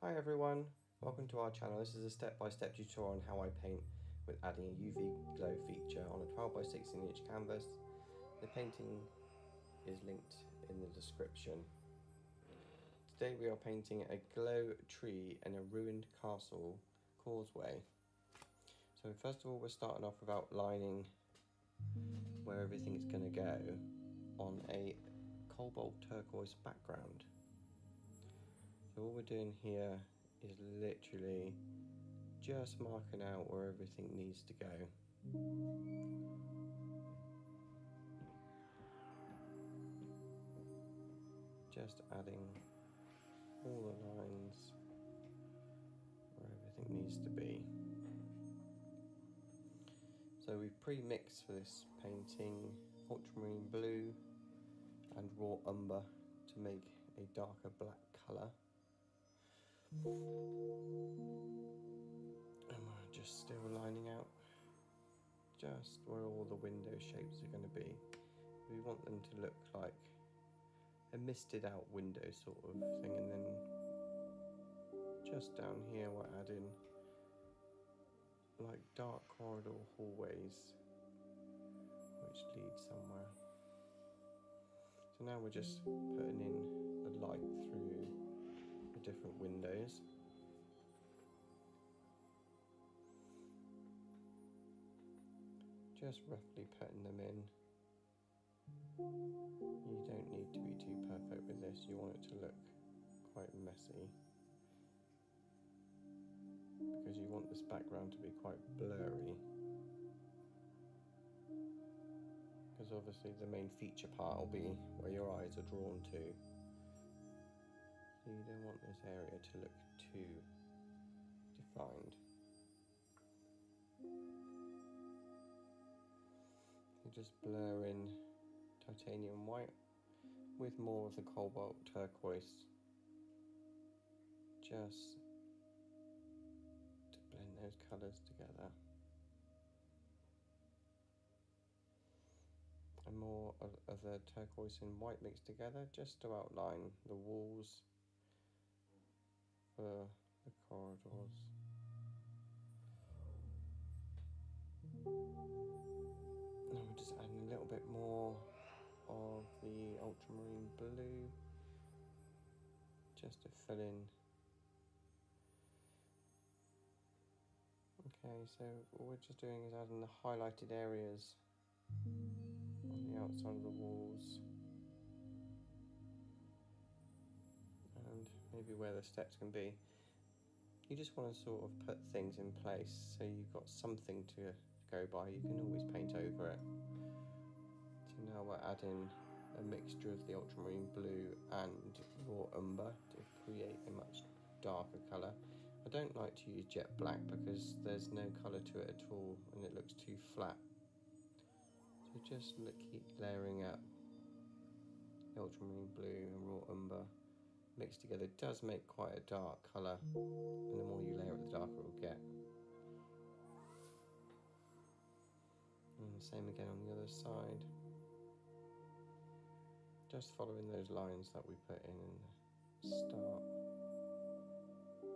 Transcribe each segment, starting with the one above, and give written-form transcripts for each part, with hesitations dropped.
Hi everyone, welcome to our channel. This is a step-by-step tutorial on how I paint with adding a UV glow feature on a 12 by 16 inch canvas. The painting is linked in the description. Today we are painting a glow tree and a ruined castle causeway. So first of all, we're starting off with outlining where everything is going to go on a cobalt turquoise background. So all we're doing here is literally just marking out where everything needs to go. Just adding all the lines where everything needs to be. So we've pre-mixed for this painting ultramarine blue and raw umber to make a darker black colour. And we're just still lining out just where all the window shapes are going to be. We want them to look like a misted out window sort of thing, and then just down here we're adding like dark corridor hallways which lead somewhere. So now we're just putting in the light through the different windows. Just roughly putting them in. You don't need to be too perfect with this, you want it to look quite messy, because you want this background to be quite blurry, because obviously the main feature part will be where your eyes are drawn to. So you don't want this area to look too defined. You just blur in titanium white with more of the cobalt turquoise, just to blend those colours together. And more of the turquoise and white mixed together, just to outline the walls for the corridors. And we're just adding a little bit more of the ultramarine blue just to fill in. Okay, so what we're just doing is adding the highlighted areas on the outside of the walls, and maybe where the steps can be. You just want to sort of put things in place so you've got something to go by. You can always paint over it. So now we're adding a mixture of the ultramarine blue and raw umber to create a much darker colour. I don't like to use jet black because there's no colour to it at all and it looks too flat. So just keep layering up the ultramarine blue and raw umber mixed together. It does make quite a dark colour, and the more you layer it, the darker it will get. And the same again on the other side. Just following those lines that we put in the start.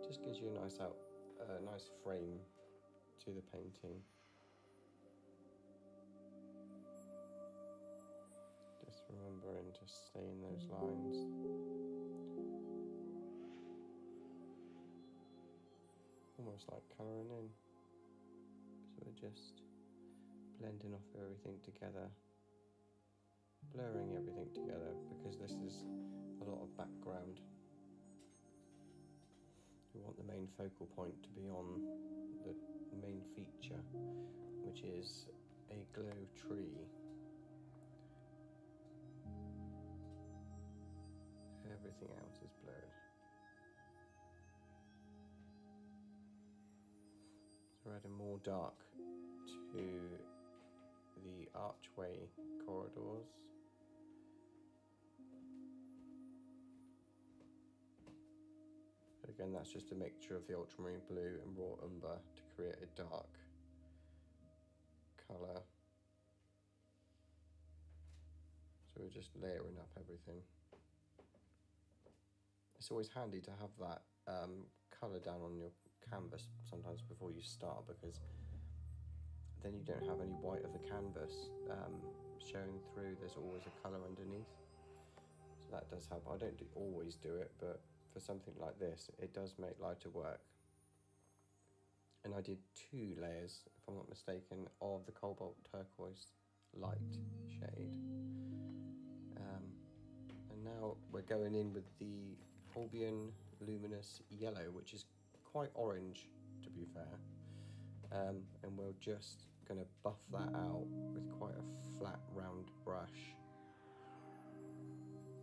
Just gives you a nice frame to the painting. Just remembering to stay in those lines. Almost like colouring in. So we're just blending off everything together, blurring everything together, because this is a lot of background. You want the main focal point to be on the main feature, which is a glow tree. Everything else is blurred. So we're adding more dark to the archway corridors. But again, that's just a mixture of the ultramarine blue and raw umber to create a dark colour. So we're just layering up everything. it's always handy to have that colour down on your canvas sometimes before you start, because then you don't have any white of the canvas showing through. There's always a colour underneath, so that does help. I don't always do it, but for something like this it does make lighter work. And I did 2 layers, if I'm not mistaken, of the cobalt turquoise light shade. And now we're going in with the Holbein Luminous yellow, which is quite orange, to be fair. And we're just going to buff that out with quite a flat, round brush,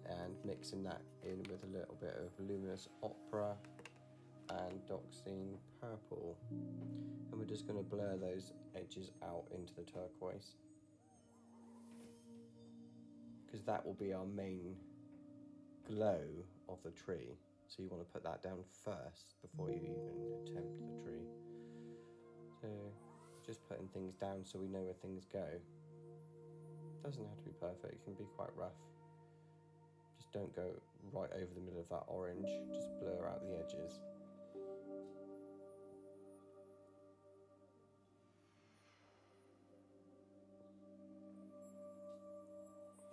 and mixing that in with a little bit of Luminous Opera and Doxine Purple. And we're just going to blur those edges out into the turquoise, because that will be our main glow of the tree. So you want to put that down first before you even attempt the tree. So just putting things down so we know where things go. Doesn't have to be perfect, it can be quite rough. Just don't go right over the middle of that orange, just blur out the edges.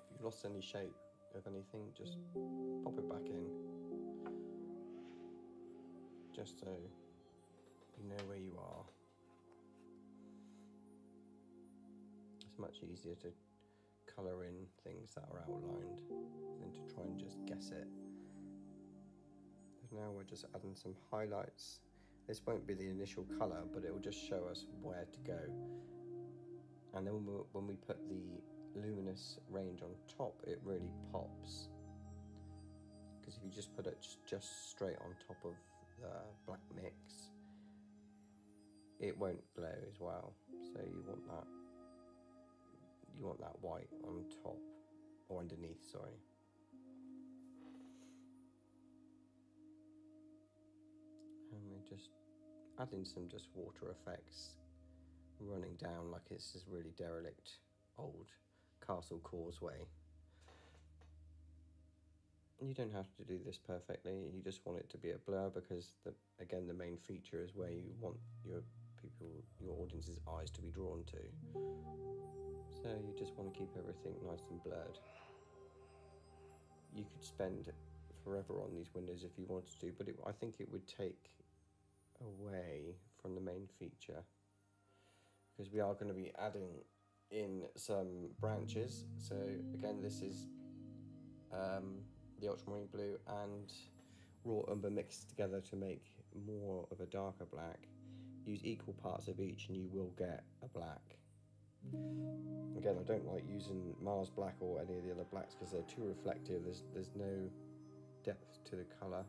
If you've lost any shape of anything, just pop it back in, just so you know where you are. It's much easier to colour in things that are outlined than to try and just guess it. And now we're just adding some highlights. This won't be the initial colour, but it will just show us where to go. And then when we put the luminous range on top, it really pops. Because if you just put it just straight on top of the black mix, it won't glow as well. So you want that white on top, or underneath, sorry. And we're just adding some just water effects, running down like it's this really derelict old castle causeway. You don't have to do this perfectly, you just want it to be a blur, because again the main feature is where you want your audience's eyes to be drawn to. So you just want to keep everything nice and blurred. You could spend forever on these windows if you wanted to, but I think it would take away from the main feature, because we are going to be adding in some branches. So again, this is the ultramarine blue and raw umber mixed together to make more of a darker black. Use equal parts of each and you will get a black. Again, I don't like using Mars black or any of the other blacks because they're too reflective. There's no depth to the colour,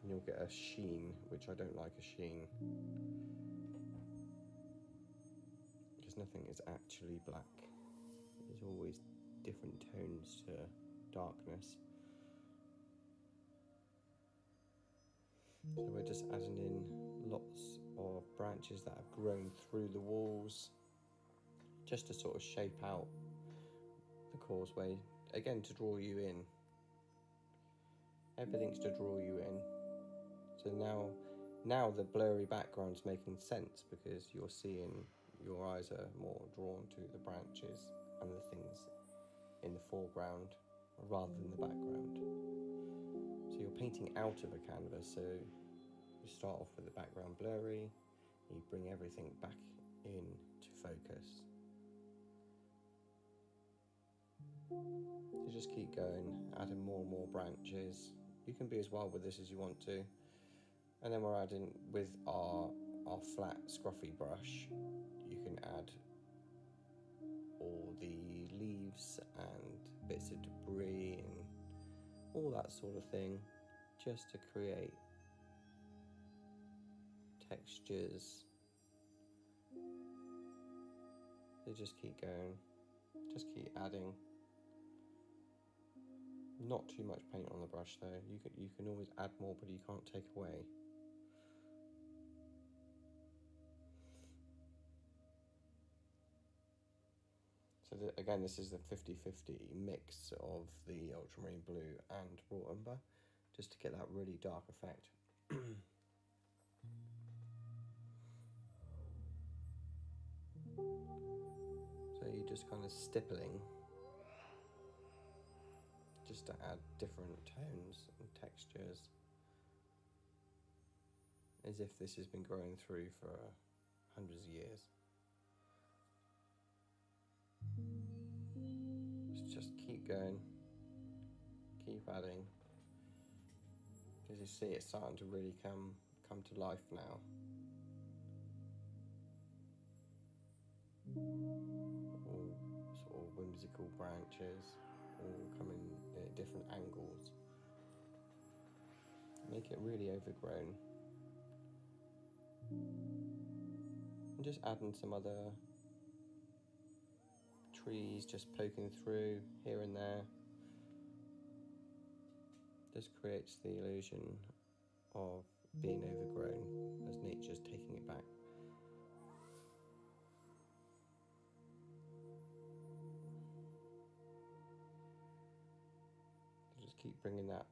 and you'll get a sheen, which I don't like a sheen, because nothing is actually black. There's always different tones to darkness. So we're just adding in lots of branches that have grown through the walls, just to sort of shape out the causeway, again to draw you in. Everything's to draw you in. So now the blurry background's making sense, because you're seeing, your eyes are more drawn to the branches and the things in the foreground rather than the background. So you're painting out of a canvas, so you start off with the background blurry, you bring everything back in to focus. So just keep going, adding more and more branches. You can be as wild with this as you want to. And then we're adding, with our flat scruffy brush, you can add all the leaves and bits of debris and all that sort of thing, just to create textures. So just keep going, just keep adding. Not too much paint on the brush though. You can always add more, but you can't take away. So again, this is the 50-50 mix of the ultramarine blue and raw umber. just to get that really dark effect. So you're just kind of stippling just to add different tones and textures, as if this has been growing through for hundreds of years. Let's just keep going, keep adding. As you see, it's starting to really come to life now. All sort of whimsical branches, all coming at different angles. Make it really overgrown. And just adding some other trees just poking through here and there. Just creates the illusion of being overgrown as nature's taking it back. Just keep bringing that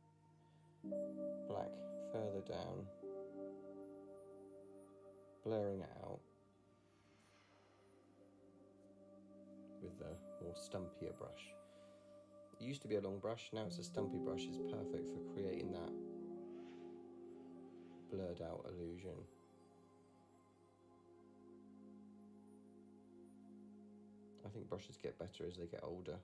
black further down, blurring it out with the more stumpier brush. It used to be a long brush, now it's a stumpy brush. It's perfect for creating that blurred out illusion. I think brushes get better as they get older.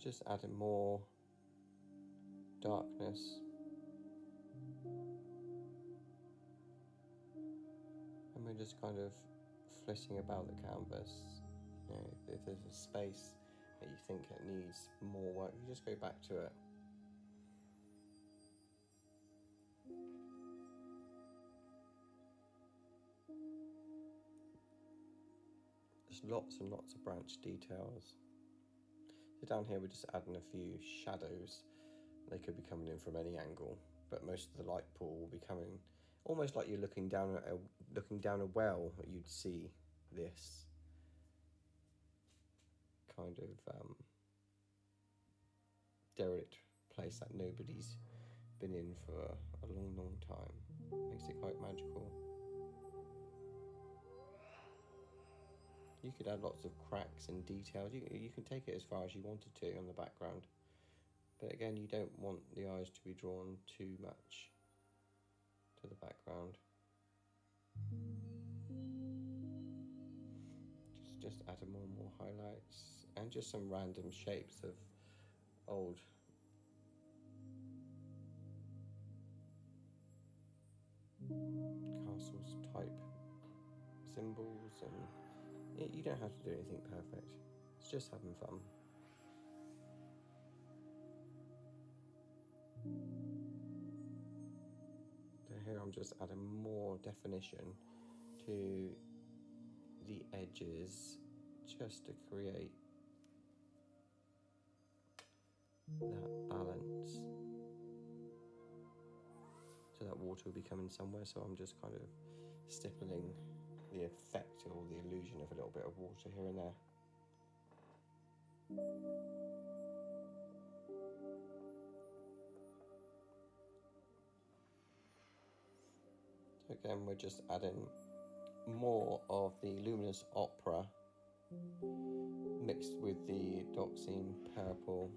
Just adding more darkness, and we're just kind of flitting about the canvas. You know, if there's a space that you think it needs more work, you just go back to it. There's lots and lots of branch details. So down here we're just adding a few shadows. They could be coming in from any angle, but most of the light pool will be coming almost like you're looking down a well. You'd see this kind of derelict place that nobody's been in for a long, long time. Makes it quite magical. You could add lots of cracks and details. You can take it as far as you wanted to on the background. But again, you don't want the eyes to be drawn too much to the background. Just adding more and more highlights and just some random shapes of old castles type symbols, and you don't have to do anything perfect. It's just having fun. So here I'm just adding more definition to the edges just to create that balance. So that water will be coming somewhere, so I'm just kind of stippling the effect or the illusion of a little bit of water here and there. So again, we're just adding more of the luminous opera mixed with the Doxine purple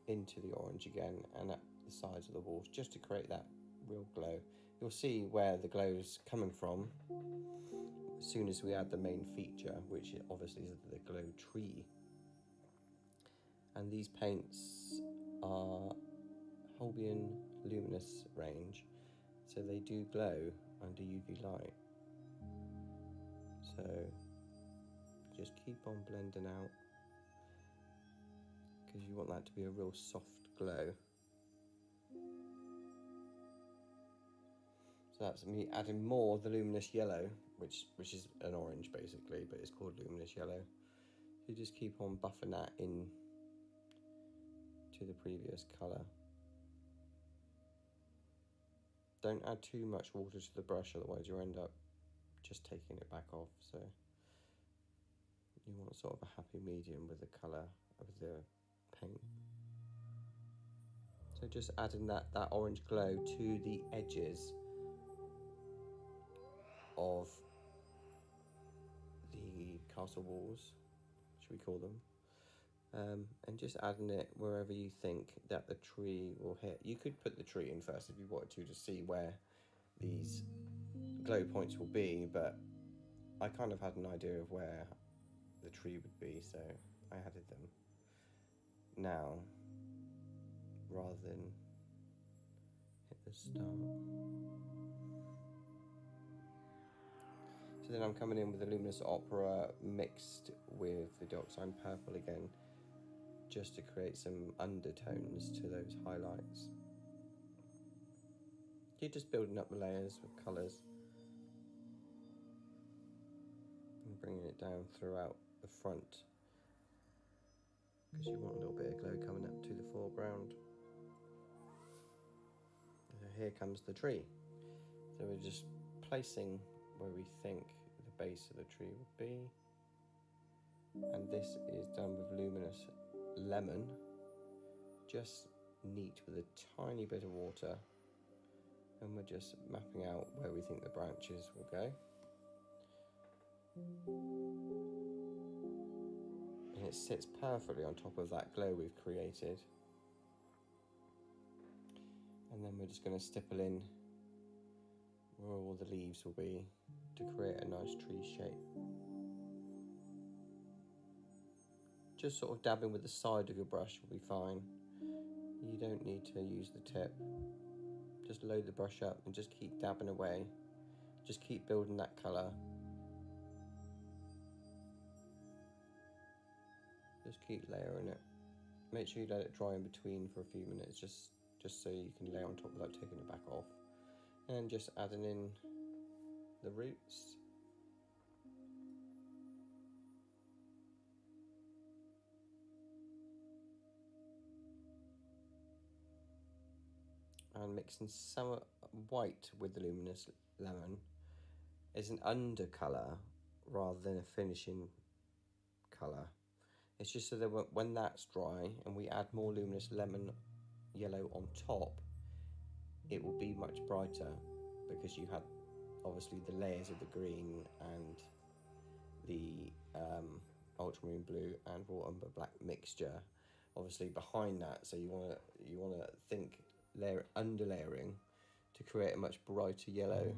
into the orange again, and at the sides of the walls, just to create that real glow. You'll see where the glow is coming from as soon as we add the main feature, which obviously is the glow tree. And these paints are Holbein Luminous range, so they do glow under UV light. So just keep on blending out, because you want that to be a real soft glow. So that's me adding more of the luminous yellow, which is an orange basically, but it's called luminous yellow. You just keep on buffing that in to the previous colour. Don't add too much water to the brush, otherwise you'll end up just taking it back off. So You want sort of a happy medium with the colour of the paint. So just adding that orange glow to the edges of the castle walls, should we call them, and just adding it wherever you think that the tree will hit. You could put the tree in first if you wanted to see where these glow points will be, but I kind of had an idea of where the tree would be, so I added them now rather than hit the start. So then I'm coming in with the Luminous Opera mixed with the Dioxide Purple again, just to create some undertones to those highlights. You're just building up the layers with colours and bringing it down throughout the front, because you want a little bit of glow coming up to the foreground. And here comes the tree. So we're just placing where we think the base of the tree would be. And this is done with Luminous Lemon, just neat with a tiny bit of water. And we're just mapping out where we think the branches will go. And it sits perfectly on top of that glow we've created. And then we're just going to stipple in where all the leaves will be to create a nice tree shape. Just sort of dabbing with the side of your brush will be fine. You don't need to use the tip. Just load the brush up and just keep dabbing away. Just keep building that colour. Just keep layering it. Make sure you let it dry in between for a few minutes, just so you can lay on top without taking it back off. And just adding in the roots. And mixing some white with the Luminous Lemon is an undercolour rather than a finishing colour. It's just so that when that's dry and we add more Luminous Lemon yellow on top, it will be much brighter, because you had obviously the layers of the green and the ultramarine blue and raw umber black mixture obviously behind that. So you want to think under layering to create a much brighter yellow.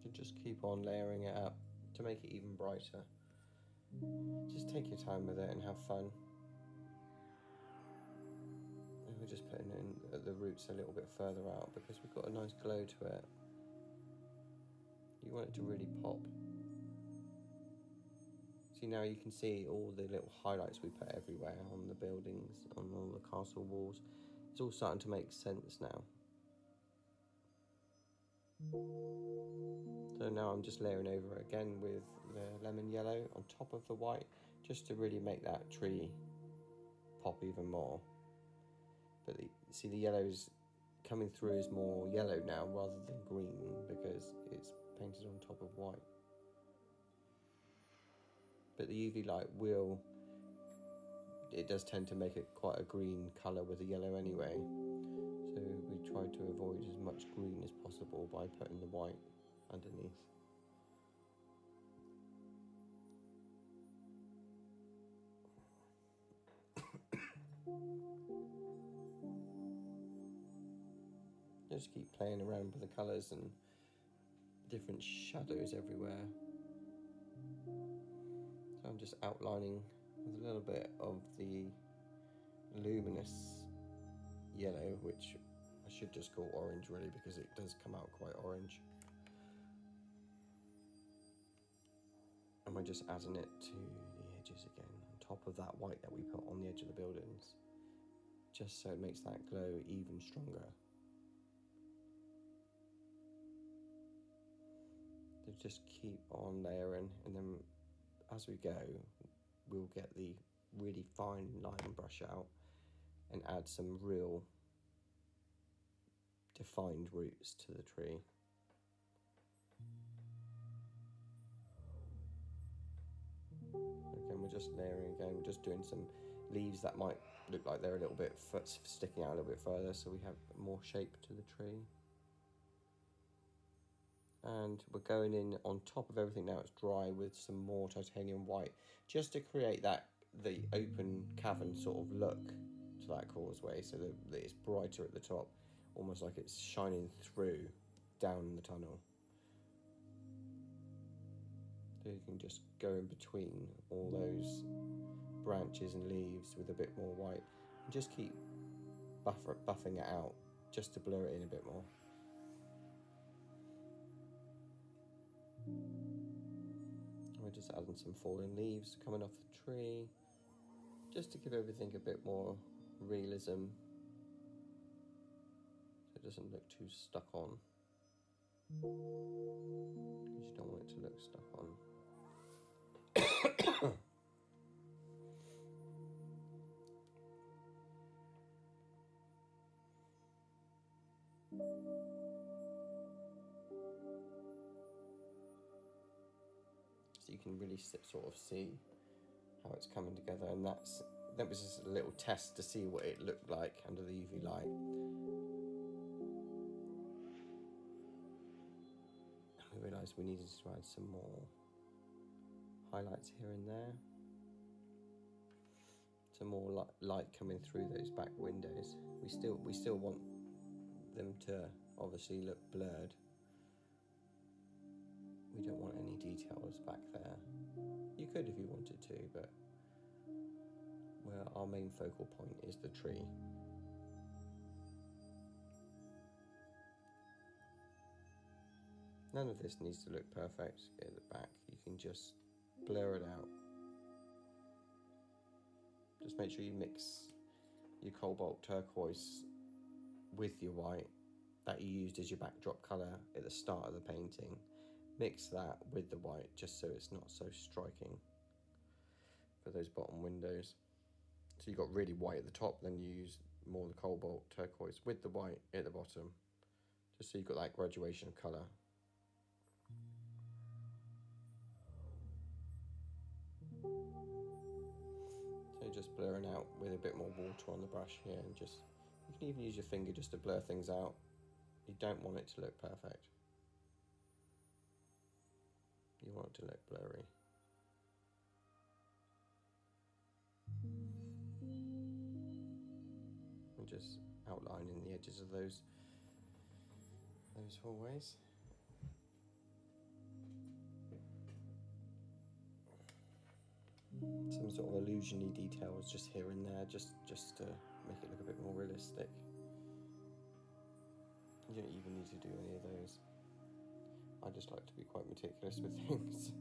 So just keep on layering it up to make it even brighter. Just take your time with it and have fun. And we're just putting in the roots a little bit further out because we've got a nice glow to it. You want it to really pop. See, now you can see all the little highlights we put everywhere on the buildings, on all the castle walls. It's all starting to make sense now. So now I'm just layering over again with the lemon yellow on top of the white, just to really make that tree pop even more. But see, the yellow's coming through as more yellow now rather than green, because it's painted on top of white. But the UV light it does tend to make it quite a green colour with the yellow anyway. So we try to avoid as much green as possible by putting the white underneath. Just keep playing around with the colours and different shadows everywhere. So I'm just outlining with a little bit of the luminous yellow, which I should just call orange really, because it does come out quite orange. And we're just adding it to the edges again, on top of that white that we put on the edge of the buildings, just so it makes that glow even stronger. So just keep on layering, and then as we go, we'll get the really fine line brush out and add some real defined roots to the tree. Again, we're just layering again, we're just doing some leaves that might look like they're a little bit sticking out a little bit further, so we have more shape to the tree. And we're going in on top of everything now it's dry with some more titanium white, just to create the open cavern sort of look to that causeway, so that it's brighter at the top, almost like it's shining through down the tunnel. So you can just go in between all those branches and leaves with a bit more white, and just keep buffing it out just to blur it in a bit more. We're just adding some fallen leaves coming off the tree, just to give everything a bit more realism, so it doesn't look too stuck on. You don't want it to look stuck on. So you can really sort of see how it's coming together, and that was just a little test to see what it looked like under the UV light. And we realised we needed to add some more highlights here and there, some more light coming through those back windows. We still want them to obviously look blurred. We don't want any details back there. You could if you wanted to, but our main focal point is the tree. None of this needs to look perfect at the back. You can just blur it out. Just make sure you mix your cobalt turquoise with your white that you used as your backdrop colour at the start of the painting. Mix that with the white just so it's not so striking for those bottom windows. So you've got really white at the top, then you use more of the cobalt turquoise with the white at the bottom, just so you've got that graduation of colour. So just blurring out with a bit more water on the brush here, and you can even use your finger just to blur things out. You don't want it to look perfect. You want it to look blurry. And just outlining the edges of those hallways. Some sort of illusion-y details just here and there, just to make it look a bit more realistic. You don't even need to do any of those. I just like to be quite meticulous with things.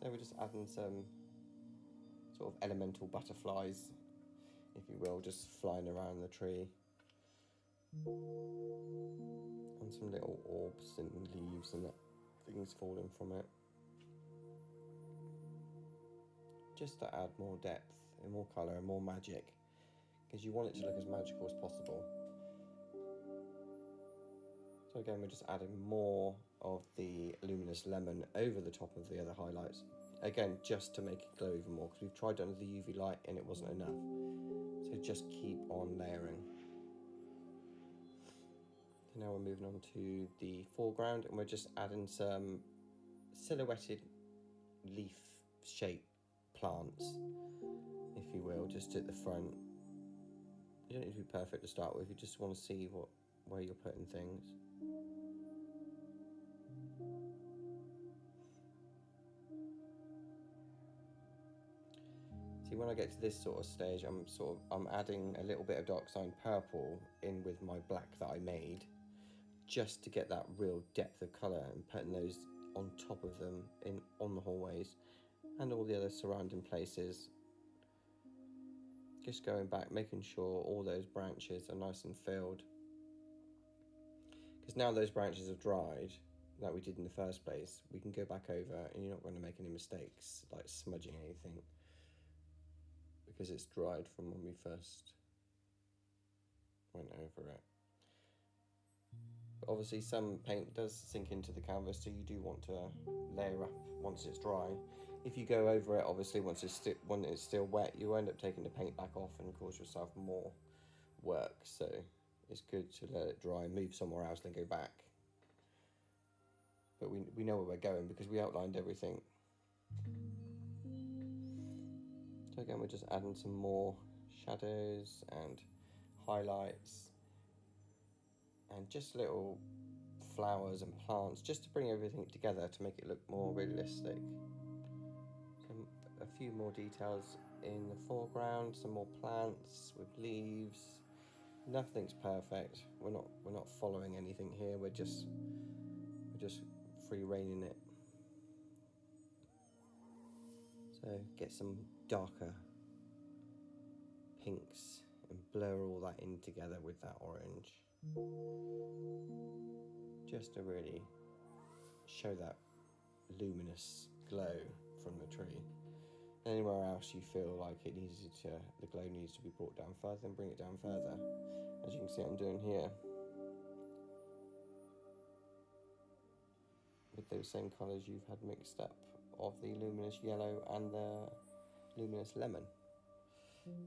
So we're just adding some sort of elemental butterflies, if you will, just flying around the tree. And some little orbs and leaves and things falling from it. Just to add more depth and more colour and more magic, because you want it to look as magical as possible. So again, we're just adding more of the luminous lemon over the top of the other highlights. Again, just to make it glow even more, because we've tried under the UV light and it wasn't enough. So just keep on layering. So now we're moving on to the foreground, and we're just adding some silhouetted leaf-shaped plants, if you will, just at the front. You don't need to be perfect to start with, you just want to see where you're putting things. See, when I get to this sort of stage, I'm adding a little bit of dark cyan purple in with my black that I made, just to get that real depth of colour, and putting those on top of them on the hallways and all the other surrounding places. Just going back, making sure all those branches are nice and filled. Because now those branches have dried, like we did in the first place, we can go back over and you're not going to make any mistakes, like smudging anything, because it's dried from when we first over it. But obviously some paint does sink into the canvas, so you do want to layer up once it's dry. If you go over it, obviously when it's still wet, you end up taking the paint back off and cause yourself more work. So it's good to let it dry, move somewhere else, then go back. But we know where we're going because we outlined everything. So again, we're just adding some more shadows and highlights and just little flowers and plants, just to bring everything together to make it look more realistic. So a few more details in the foreground, some more plants with leaves. Nothing's perfect. We're not following anything here. We're just free reigning it. So get some darker pinks and blur all that in together with that orange, just to really show that luminous glow from the tree. Anywhere else you feel like the glow needs to be brought down further, then bring it down further. As you can see I'm doing here, with those same colours you've had mixed up of the luminous yellow and the luminous lemon.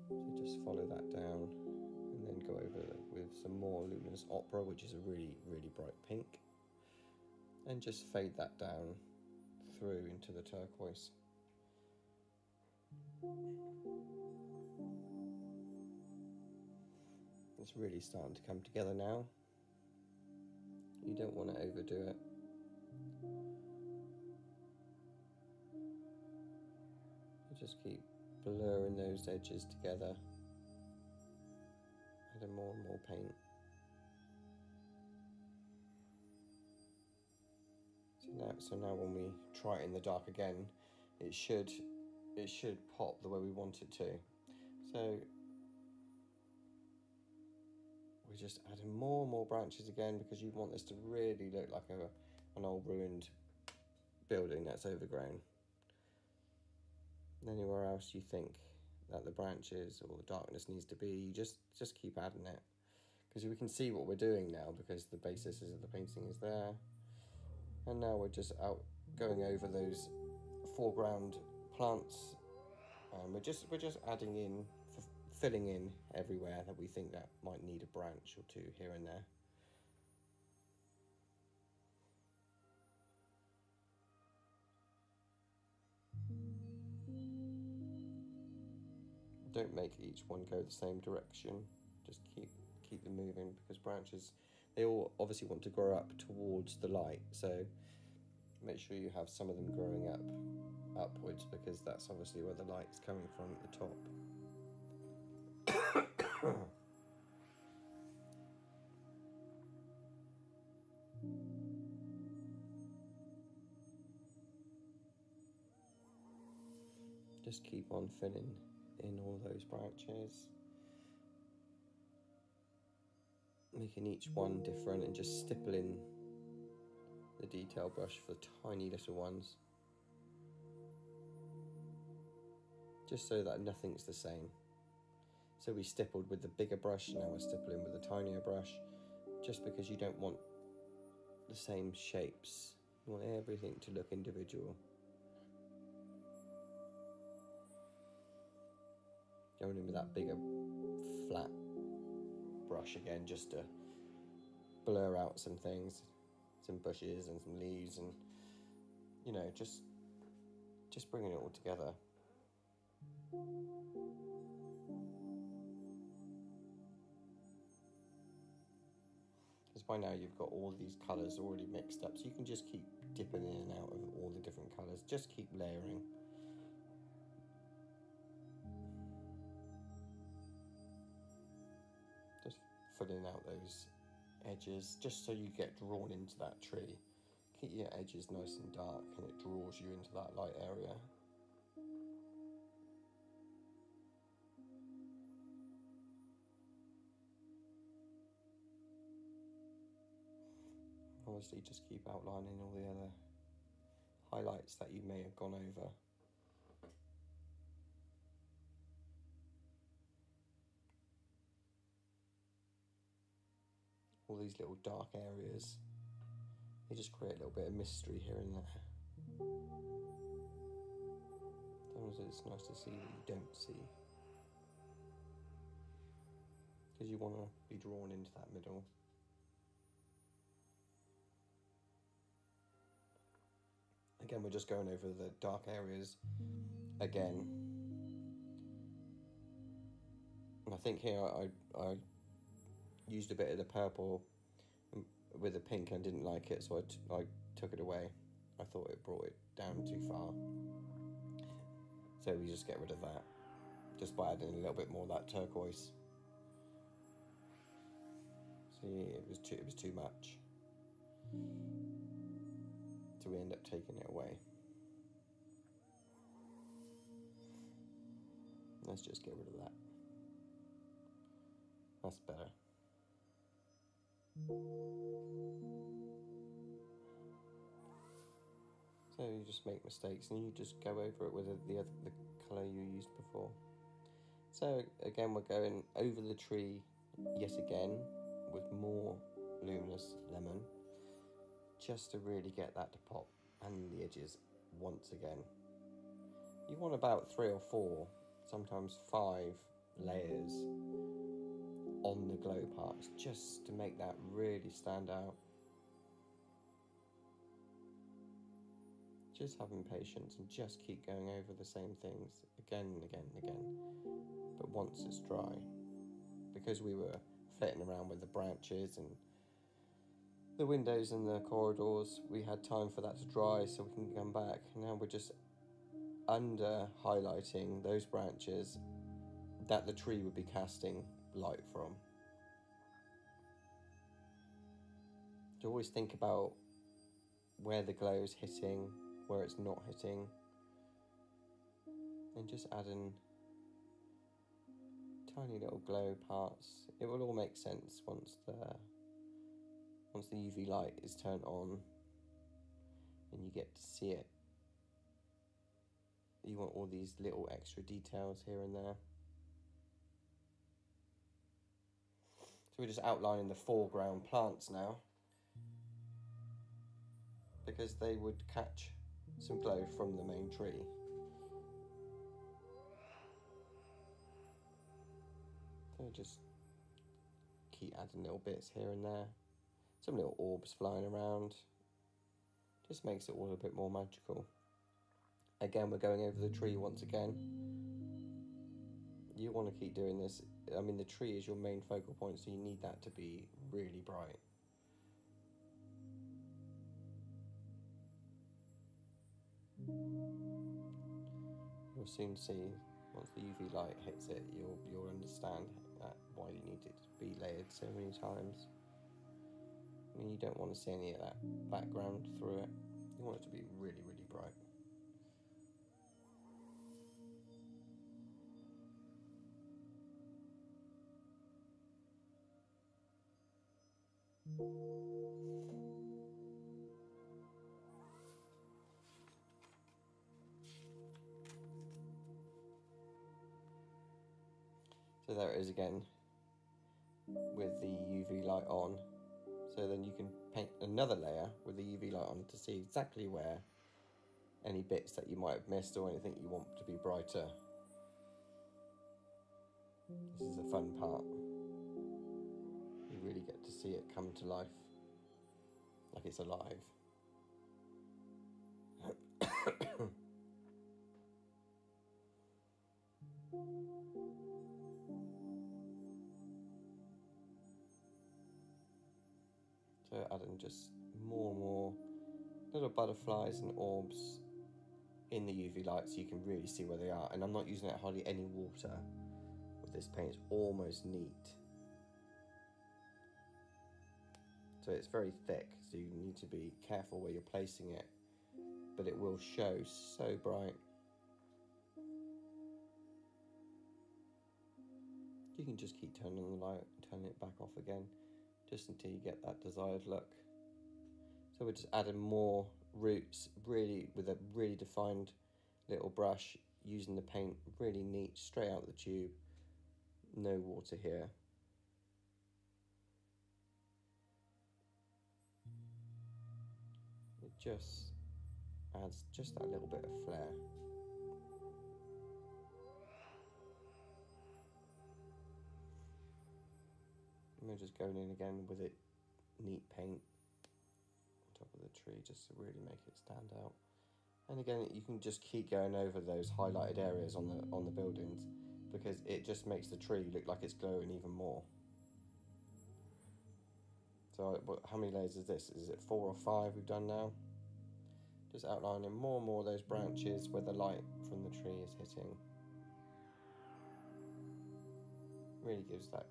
So just follow that down and then go over with some more luminous ochre, which is a really, really bright pink, and just fade that down through into the turquoise. It's really starting to come together now. You don't want to overdo it. You just keep blurring those edges together, adding more and more paint. So now when we try it in the dark again, it should pop the way we want it to. So we're just adding more and more branches again, because you want this to really look like an old ruined building that's overgrown. And anywhere else you think that the branches or the darkness needs to be, you just keep adding it, because we can see what we're doing now, because the basis of the painting is there. And now we're just going over those foreground plants, and we're just adding in, filling in everywhere that we think that might need a branch or two here and there. Don't make each one go the same direction. Just keep them moving, because branches, they all obviously want to grow up towards the light. So make sure you have some of them growing up upwards, because that's obviously where the light's coming from at the top. Just keep on filling in all those branches, making each one different, and just stippling the detail brush for the tiny little ones, just so that nothing's the same. So we stippled with the bigger brush, now we're stippling with a tinier brush, just because you don't want the same shapes. You want everything to look individual. Going in with that bigger flat brush again, just to blur out some things, some bushes and some leaves, and just bringing it all together. Because by now you've got all these colours already mixed up, so you can just keep dipping in and out of all the different colours. Just keep layering. Just filling out those edges, just so you get drawn into that tree. Keep your edges nice and dark, and it draws you into that light area. Obviously, just keep outlining all the other highlights that you may have gone over. these little dark areas. They just create a little bit of mystery here and there. Sometimes it's nice to see what you don't see, because you want to be drawn into that middle. Again, we're just going over the dark areas again. And I think here I used a bit of the purple with the pink and didn't like it, so I took it away. I thought it brought it down too far. So we just get rid of that, just by adding a little bit more of that turquoise. See, it was too much. So we end up taking it away. Let's just get rid of that. That's better. So you just make mistakes and you just go over it with the colour you used before. So again, we're going over the tree yet again with more luminous lemon, just to really get that to pop, and the edges once again. You want about 3 or 4, sometimes 5 layers on the glow parts, just to make that really stand out. Just having patience and just keep going over the same things again and again and again, but once it's dry, because we were flitting around with the branches and the windows and the corridors, we had time for that to dry so we can come back. Now we're just under highlighting those branches that the tree would be casting light from. To always think about where the glow is hitting, where it's not hitting, and just adding tiny little glow parts. It will all make sense once the UV light is turned on and you get to see it. You want all these little extra details here and there. So we're just outlining the foreground plants now, because they would catch some glow from the main tree. So just keep adding little bits here and there. Some little orbs flying around. Just makes it all a bit more magical. Again, we're going over the tree once again. You want to keep doing this. I mean, the tree is your main focal point, so you need that to be really bright. You'll soon see, once the UV light hits it, you'll understand why you need it to be layered so many times. I mean, you don't want to see any of that background through it. You want it to be really, really bright. So there it is again, with the UV light on. So then you can paint another layer with the UV light on to see exactly where any bits that you might have missed or anything you want to be brighter. This is the fun part. You really get to see it come to life, like it's alive. So adding just more and more little butterflies and orbs in the UV light so you can really see where they are. And I'm not using hardly any water with this paint, it's almost neat. So it's very thick, so you need to be careful where you're placing it, but it will show so bright. You can just keep turning on the light, turning it back off again, just until you get that desired look. So we're just adding more roots, really with a really defined little brush, using the paint really neat, straight out of the tube, no water here. just adds just that little bit of flair. And we're just going in again with it neat paint on top of the tree just to really make it stand out. And again, you can just keep going over those highlighted areas on the buildings, because it just makes the tree look like it's glowing even more. So how many layers is this? Is it 4 or 5 we've done now? Just outlining more and more of those branches where the light from the tree is hitting. Really gives that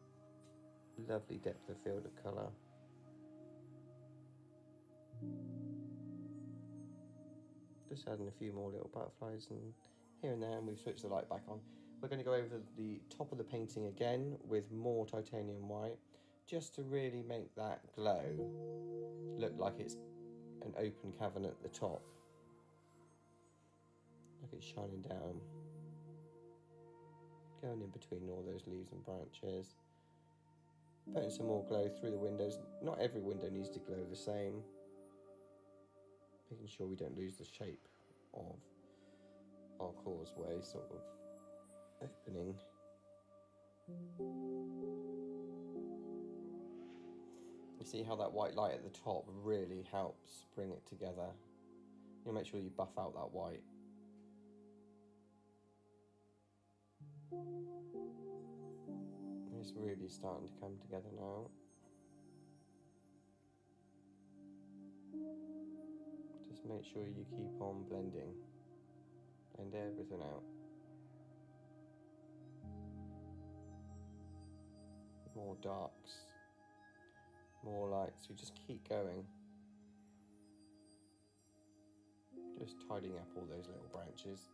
lovely depth of field of colour. Just adding a few more little butterflies and here and there, and we've switched the light back on. We're going to go over the top of the painting again with more titanium white, just to really make that glow look like it's an open cavern at the top. Like it's shining down, going in between all those leaves and branches. Putting some more glow through the windows. Not every window needs to glow the same. Making sure we don't lose the shape of our causeway sort of opening. You see how that white light at the top really helps bring it together. You make sure you buff out that white. It's really starting to come together now. Just make sure you keep on blending. Blend everything out. More darks, more lights. We just keep going. Just tidying up all those little branches.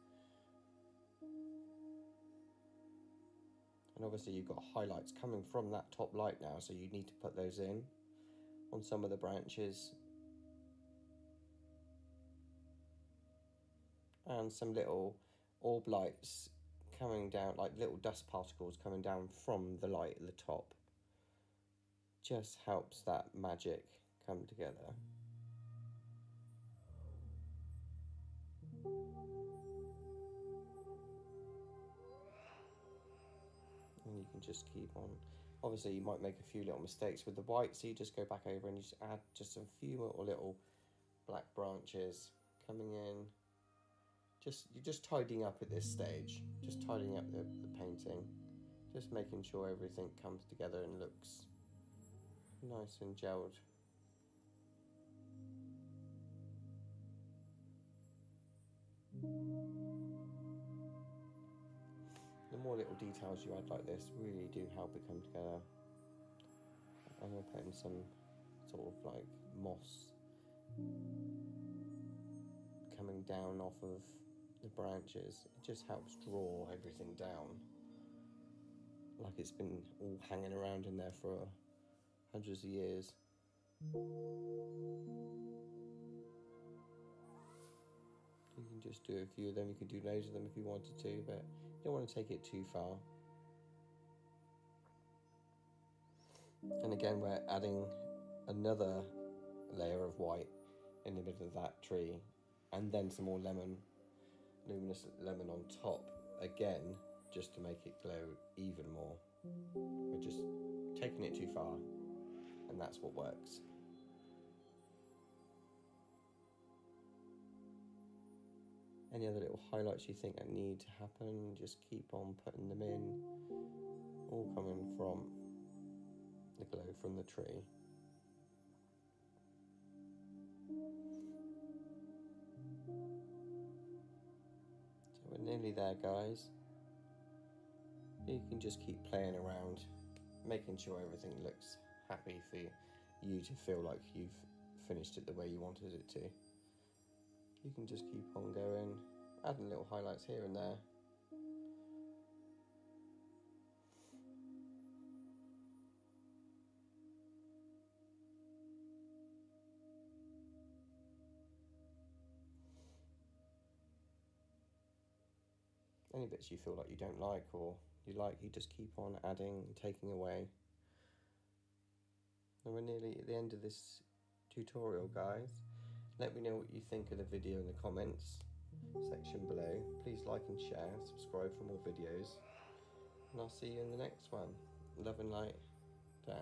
And obviously you've got highlights coming from that top light now, so you need to put those in on some of the branches. And some little orb lights coming down, like little dust particles coming down from the light at the top. Just helps that magic come together. And you can just keep on. Obviously you might make a few little mistakes with the white, so you just go back over and you just add just a few little black branches coming in. You're just tidying up at this stage, just tidying up the painting, just making sure everything comes together and looks nice and gelled. The more little details you add like this really do help it come together. And we're putting some sort of like moss coming down off of the branches. It just helps draw everything down, like it's been all hanging around in there for hundreds of years. You can just do a few of them. You can do loads of them if you wanted to, but you don't want to take it too far. And again, we're adding another layer of white in the middle of that tree, and then some more luminous lemon on top, again, just to make it glow even more. We're just taking it too far, and that's what works. Any other little highlights you think that need to happen, just keep on putting them in, all coming from the glow from the tree. So we're nearly there, guys. You can just keep playing around, making sure everything looks happy for you to feel like you've finished it the way you wanted it to. You can just keep on going, adding little highlights here and there. Any bits you feel like you don't like or you like, you just keep on adding and taking away. And we're nearly at the end of this tutorial, guys. Let me know what you think of the video in the comments section below. Please like and share, subscribe for more videos, and I'll see you in the next one. Love and light, Dan.